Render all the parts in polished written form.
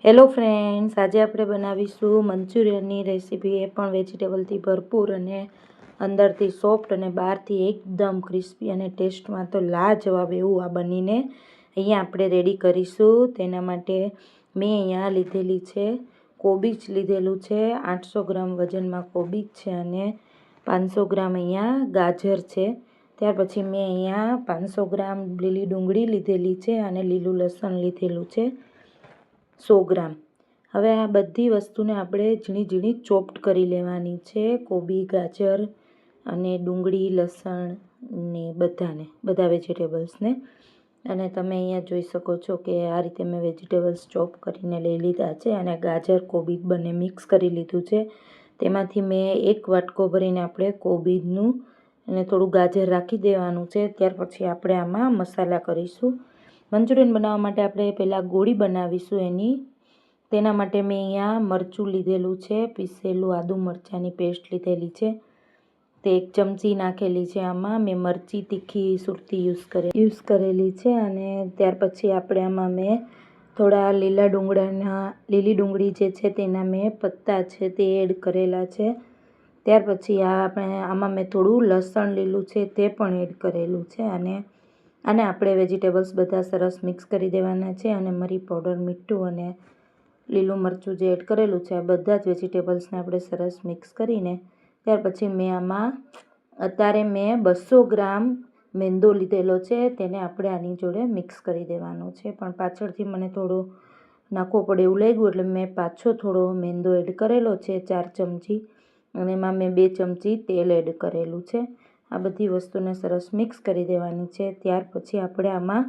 Hello friends, આજે આપણે બનાવીશું મંચુરિયનની રેસીપી. એ પણ વેજીટેબલથી ભરપૂર અને અંદરથી સોફ્ટ અને બહારથી એકદમ ક્રિસ્પી અને ટેસ્ટમાં તો લાજવાબ એવું આ બનીને અહીંયા આપણે રેડી કરીશું. તેના માટે મેં અહીંયા લીધેલી છે કોબીજ લીધેલું છે. 800 ગ્રામ વજનમાં કોબીજ છે અને 500 ગ્રામ અહીંયા ગાજર છે. ત્યાર પછી મેં અહીંયા 500 ગ્રામ લીલી ડુંગળી લીધેલી છે અને લીલું લસણ લીધેલું છે 100 ગ્રામ. હવે આ બધી વસ્તુને આપણે ઝીણી ઝીણી ચોપ્ડ કરી લેવાની છે. કોબી, ગાજર અને ડુંગળી, લસણ ને બધા વેજીટેબલ્સને. અને તમે અહીંયા જોઈ શકો છો કે આ રીતે મેં વેજીટેબલ્સ ચોપ કરીને લઈ લીધા છે અને ગાજર કોબીજ બંને મિક્સ કરી લીધું છે. તેમાંથી મેં એક વાટકો ભરીને આપણે કોબીજનું અને થોડું ગાજર રાખી દેવાનું છે. ત્યાર પછી આપણે આમાં મસાલા કરીશું. મંચુરિયન બનાવવા માટે આપણે પહેલાં ગોળી બનાવીશું એની. તેના માટે મેં અહીંયા મરચું લીધેલું છે, પીસેલું આદુ મરચાંની પેસ્ટ લીધેલી છે, તે 1 ચમચી નાખેલી છે. આમાં મેં મરચી તીખી સુરતી યુઝ કરેલી છે. અને ત્યાર પછી આપણે આમાં મેં થોડા લીલી ડુંગળી જે છે તેના મેં પત્તા છે તે એડ કરેલા છે. ત્યાર પછી આમાં મેં થોડું લસણ લીલું છે તે પણ એડ કરેલું છે. અને આપણે વેજીટેબલ્સ બધા સરસ મિક્સ કરી દેવાના છે. અને મરી પાવડર, મીઠું અને લીલું મરચું જે એડ કરેલું છે, આ બધા જ વેજીટેબલ્સને આપણે સરસ મિક્સ કરીને ત્યાર પછી અત્યારે મેં 200 ગ્રામ મેંદો લીધેલો છે. તેને આપણે આની જોડે મિક્સ કરી દેવાનો છે. પણ પાછળથી મને થોડો નાખવો પડે એવું લાગ્યું એટલે મેં પાછો થોડો મેંદો એડ કરેલો છે 4 ચમચી. અને એમાં મેં 2 ચમચી તેલ એડ કરેલું છે. આ બધી વસ્તુને સરસ મિક્સ કરી દેવાની છે. ત્યાર પછી આપણે આમાં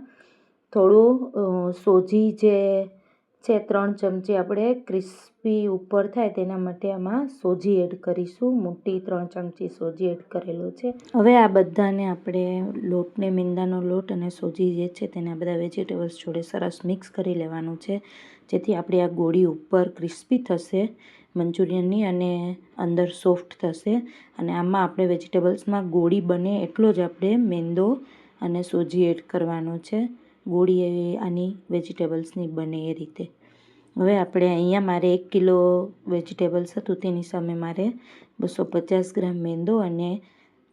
થોડું સોજી જે છે 3 ચમચી આપણે ક્રિસ્પી ઉપર થાય તેના માટે આમાં સોજી એડ કરીશું. મોટી 3 ચમચી સોજી એડ કરેલો છે. હવે આ બધાને આપણે લોટને, મેંદાનો લોટ અને સોજી જે છે તેને આ બધા વેજીટેબલ્સ જોડે સરસ મિક્સ કરી લેવાનું છે, જેથી આપણી આ ગોળી ઉપર ક્રિસ્પી થશે મંચુરિયનની અને અંદર સોફ્ટ થશે. અને આમાં આપણે વેજીટેબલ્સમાં ગોળી બને એટલો જ આપણે મેંદો અને સોજી એડ કરવાનો છે. ગોળી એવી આની વેજીટેબલ્સની બને એ રીતે. હવે આપણે અહીંયા મારે 1 કિલો વેજીટેબલ્સ હતું તેની સામે મારે 250 ગ્રામ મેંદો અને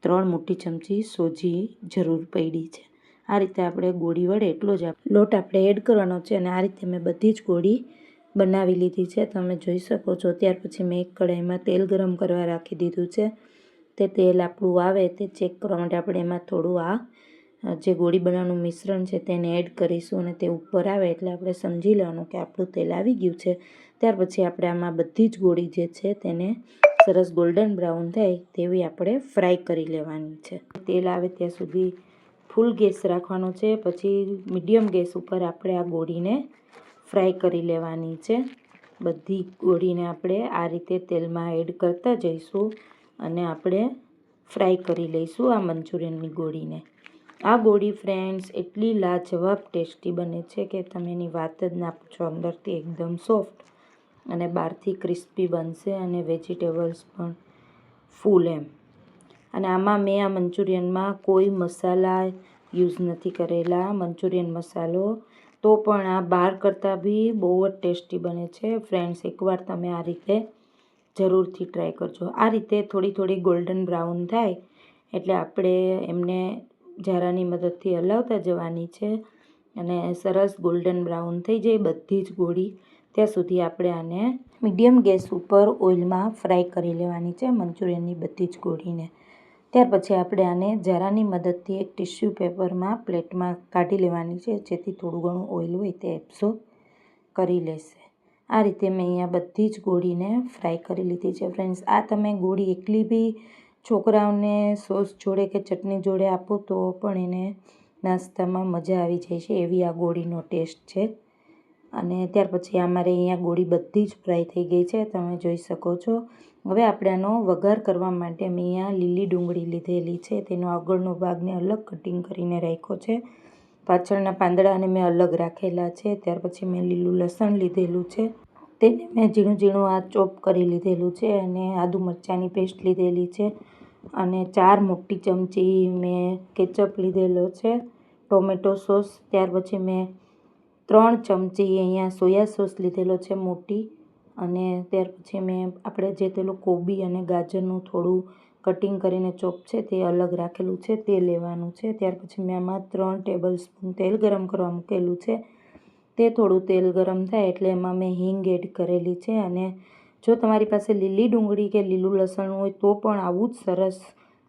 3 મોટી ચમચી સોજી જરૂર પડી છે. આ રીતે આપણે ગોળી વડે એટલો જ લોટ આપણે એડ કરવાનો છે. અને આ રીતે મેં બધી જ ગોળી બનાવી લીધી છે, તમે જોઈ શકો છો. ત્યાર પછી મેં એક કઢાઈમાં તેલ ગરમ કરવા રાખી દીધું છે. તે તેલ આપણું આવે તે ચેક કરવા માટે આપણે એમાં થોડું જે ગોળી બનાવવાનું મિશ્રણ છે તેને એડ કરીશું. અને તે ઉપર આવે એટલે આપણે સમજી લેવાનું કે આપણું તેલ આવી ગયું છે. ત્યાર પછી આપણે આમાં બધી જ ગોળી જે છે તેને સરસ ગોલ્ડન બ્રાઉન થાય તેવી આપણે ફ્રાય કરી લેવાની છે. તેલ આવે ત્યાં સુધી ફૂલ ગેસ રાખવાનો છે. પછી મીડિયમ ગેસ ઉપર આપણે આ ગોળીને ફ્રાય કરી લેવાની છે. બધી ગોળીને આપણે આ રીતે તેલમાં એડ કરતા જઈશું અને આપણે ફ્રાય કરી લઈશું આ મંચુરિયનની ગોળીને. આ ગોળી ફ્રેન્ડ્સ એટલી લાજવાબ ટેસ્ટી બને છે કે તમે એની વાત જ ના પૂછો. અંદરથી એકદમ સોફ્ટ અને બહારથી ક્રિસ્પી બનશે અને વેજીટેબલ્સ પણ ફૂલ એમ. અને આમાં મેં આ મંચુરિયનમાં કોઈ મસાલા યુઝ નથી કરેલા, મંચુરિયન મસાલો. તો પણ આ બહાર કરતાં બી બહુ જ ટેસ્ટી બને છે ફ્રેન્ડ્સ. એકવાર તમે આ રીતે જરૂરથી ટ્રાય કરજો. આ રીતે થોડી ગોલ્ડન બ્રાઉન થાય એટલે આપણે એમને ઝારાની મદદથી હલાવતા જવાની છે. અને સરસ ગોલ્ડન બ્રાઉન થઈ જાય બધી જ ગોળી ત્યાં સુધી આપણે આને મીડિયમ ગેસ ઉપર ઓઇલમાં ફ્રાય કરી લેવાની છે મંચુરિયનની બધી જ ગોળીને. ત્યાર પછી આપણે આને ઝારાની મદદથી એક ટિશ્યુ પેપરમાં પ્લેટમાં કાઢી લેવાની છે, જેથી થોડું ઘણું ઓઇલ હોય તે એબ્સોર્બ કરી લેશે. આ રીતે મેં અહીંયા બધી જ ગોળીને ફ્રાય કરી લીધી છે ફ્રેન્ડ્સ. આ તમે ગોળી એકલી બી છોકરાઓને સોસ જોડે કે ચટણી જોડે આપો તો પણ એને નાસ્તામાં મજા આવી જાય છે, એવી આ ગોળીનો ટેસ્ટ છે. અને ત્યાર પછી અમારે અહીંયા ગોળી બધી જ ફ્રાય થઈ ગઈ છે, તમે જોઈ શકો છો. હવે આપણે આનો વઘાર કરવા માટે મેં અહીંયા લીલી ડુંગળી લીધેલી છે. તેનો આગળનો ભાગને અલગ કટિંગ કરીને રાખ્યો છે. પાછળના પાંદડાને મેં અલગ રાખેલા છે. ત્યાર પછી મેં લીલું લસણ લીધેલું છે, તેને મેં ઝીણું ઝીણું ચોપ કરી લીધેલું છે. અને આદુ મરચાંની પેસ્ટ લીધેલી છે. અને 4 મોટી ચમચી મેં કેચઅપ લીધેલો છે, ટોમેટો સોસ. ત્યાર પછી મેં 3 ચમચી અહીંયા સોયા સોસ લીધેલો છે મોટી, અને ત્યાર પછી મેં આપણે જે પેલું કોબી અને ગાજરનું થોડું કટિંગ કરીને ચોપ છે તે અલગ રાખેલું છે તે લેવાનું છે. ત્યાર પછી મેં આમાં 3 ટેબલ સ્પૂન તેલ ગરમ કરવા મૂકેલું છે. તે થોડું તેલ ગરમ થાય એટલે એમાં મેં હિંગ એડ કરેલી છે. અને જો તમારી પાસે લીલી ડુંગળી કે લીલું લસણ હોય તો પણ આવું જ સરસ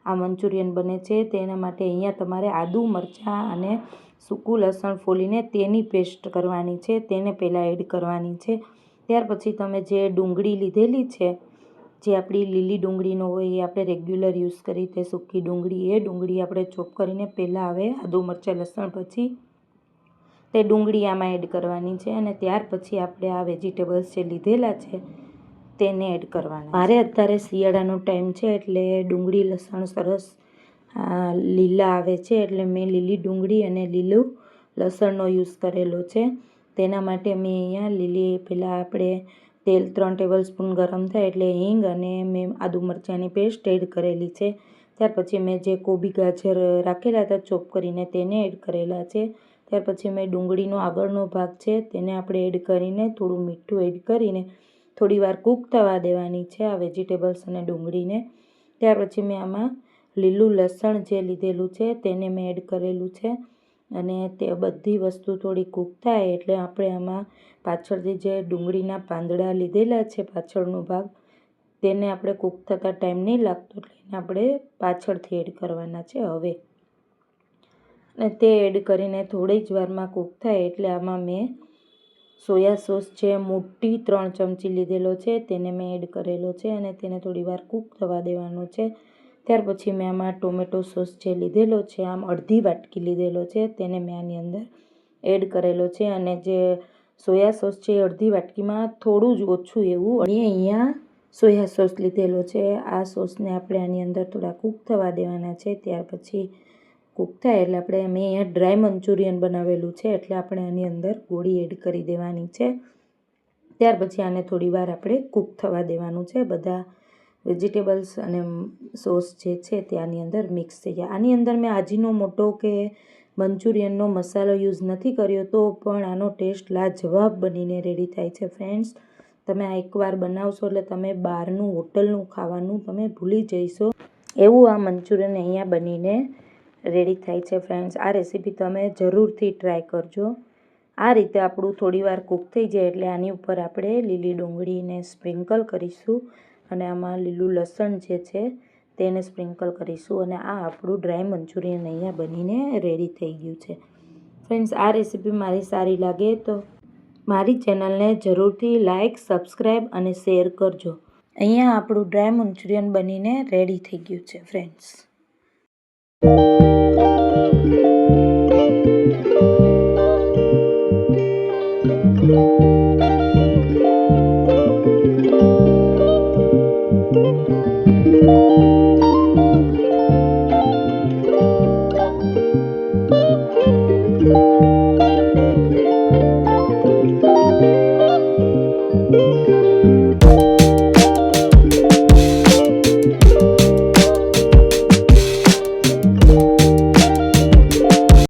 આ મંચુરિયન બને છે. તેના માટે અહીંયા તમારે આદુ, મરચાં અને સૂકું લસણ ફોલીને તેની પેસ્ટ કરવાની છે, તેને પહેલાં એડ કરવાની છે. ત્યાર પછી તમે જે ડુંગળી લીધેલી છે, જે આપણી લીલી ડુંગળીનો હોય એ આપણે રેગ્યુલર યુઝ કરી તે સૂકી ડુંગળી, એ ડુંગળી આપણે ચોપ કરીને પહેલાં હવે આદુ, મરચાં, લસણ પછી તે ડુંગળી આમાં એડ કરવાની છે. અને ત્યાર પછી આપણે આ વેજીટેબલ્સ જે લીધેલા છે તેને એડ કરવાના. મારે અત્યારે શિયાળાનો ટાઈમ છે એટલે ડુંગળી લસણ સરસ લીલા આવે છે, એટલે મેં લીલી ડુંગળી અને લીલું લસણનો યુઝ કરેલો છે. તેના માટે મેં અહીંયા પહેલાં આપણે તેલ 3 ટેબલ સ્પૂન ગરમ થાય એટલે હિંગ અને મેં આદુ મરચાંની પેસ્ટ એડ કરેલી છે. ત્યાર પછી મેં જે કોબી ગાજર રાખેલા હતા ચોપ કરીને તેને એડ કરેલા છે. ત્યાર પછી મેં ડુંગળીનો આગળનો ભાગ છે તેને આપણે એડ કરીને થોડું મીઠું એડ કરીને થોડી વાર કૂક થવા દેવાની છે આ વેજીટેબલ્સ અને ડુંગળીને. ત્યાર પછી મેં આમાં લીલું લસણ જે લીધેલું છે તેને મેં એડ કરેલું છે. અને તે બધી વસ્તુ થોડી કૂક થાય એટલે આપણે આમાં પાછળથી જે ડુંગળીના પાંદડા લીધેલા છે પાછળનો ભાગ, તેને આપણે કૂક થતાં ટાઈમ નહીં લાગતો એટલે એને આપણે પાછળથી એડ કરવાના છે હવે. અને તે એડ કરીને થોડી જ વારમાં કૂક થાય એટલે આમાં મેં સોયા સોસ છે મોટી 3 ચમચી લીધેલો છે તેને મેં એડ કરેલો છે અને તેને થોડી વાર કૂક થવા દેવાનો છે. ત્યાર પછી મેં આમાં ટોમેટો સોસ જે લીધેલો છે, આમ અડધી વાટકી લીધેલો છે, તેને મેં આની અંદર એડ કરેલો છે. અને જે સોયા સોસ છે એ અડધી વાટકીમાં થોડું જ ઓછું એવું મેં અહીંયા સોયા સોસ લીધેલો છે. આ સોસને આપણે આની અંદર થોડા કૂક થવા દેવાના છે. ત્યાર પછી કૂક થાય એટલે મેં અહીંયા ડ્રાય મંચુરિયન બનાવેલું છે એટલે આપણે આની અંદર ગોળી એડ કરી દેવાની છે. ત્યાર પછી આને થોડી વાર આપણે કૂક થવા દેવાનું છે. બધા વેજીટેબલ્સ અને સોસ જે છે તે આની અંદર મિક્સ થઈ જાય. આની અંદર મેં આજીનોમોટો કે મંચુરિયનનો મસાલો યુઝ નથી કર્યો તો પણ આનો ટેસ્ટ લાજવાબ બનીને રેડી થાય છે ફ્રેન્ડ્સ. તમે આ એકવાર બનાવશો એટલે તમે બહારનું હોટલનું ખાવાનું તમે ભૂલી જઈશો એવું આ મંચુરિયન અહીંયા બનીને રેડી થાય છે ફ્રેન્ડ્સ. આ રેસીપી તમે જરૂરથી ટ્રાય કરજો. આ રીતે આપણું થોડી વાર કૂક થઈ જાય એટલે આની ઉપર આપણે લીલી ડુંગળીને સ્પ્રિંકલ કરીશું અને આમાં લીલું લસણ જે છે તેને સ્પ્રિંકલ કરીશું. અને આ આપણું ડ્રાય મંચુરિયન અહીંયા બનીને રેડી થઈ ગયું છે ફ્રેન્ડ્સ. આ રેસીપી મારી સારી લાગે તો મારી ચેનલને જરૂરથી લાઇક, સબસ્ક્રાઈબ અને શેર કરજો. અહીંયા આપણું ડ્રાય મંચુરિયન બનીને રેડી થઈ ગયું છે ફ્રેન્ડ્સ. Thank you.